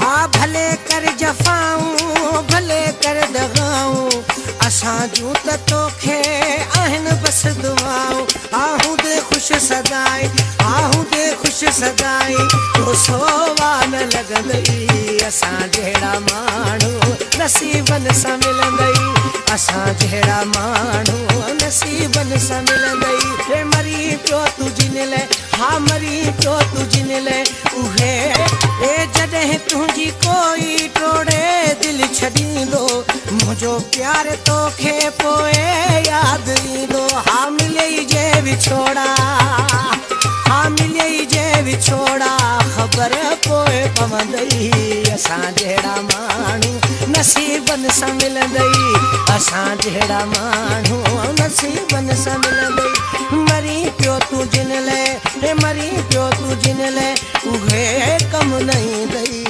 भले कर जफ़ाऊं भले कर दगाऊं असां जूं त तोखे आहिनि बसि दुआऊं आहूं दे ख़ुशि सदाई आहूं दे ख़ुशि सदाई तो सोवा न लॻंदई असां जहिड़ा माण्हू नसीबनि सां मिलंदई असां जहिड़ा माण्हू नसीबनि सां मिलंदई हे मरी पियो तूं जिन लाइ हा मरी पियो तूं जिन लाइ उहे जॾहिं तुंहिंजी कोई टोड़े दिलि छॾींदो मुंहिंजो प्यार तोखे पोइ यादि ईंदो हा मिलई जे विछोड़ा हा मिलई जे विछोड़ा ख़बर पोइ पवंदई असां जहिड़ा माण्हू नसीबनि सां मिलंदई असां जहिड़ा माण्हू नसीबनि सां मिलंदई मरी पियो तूं जिन लाइ मरी पियो तूं जिन लाइ उहे कमु न ईंदई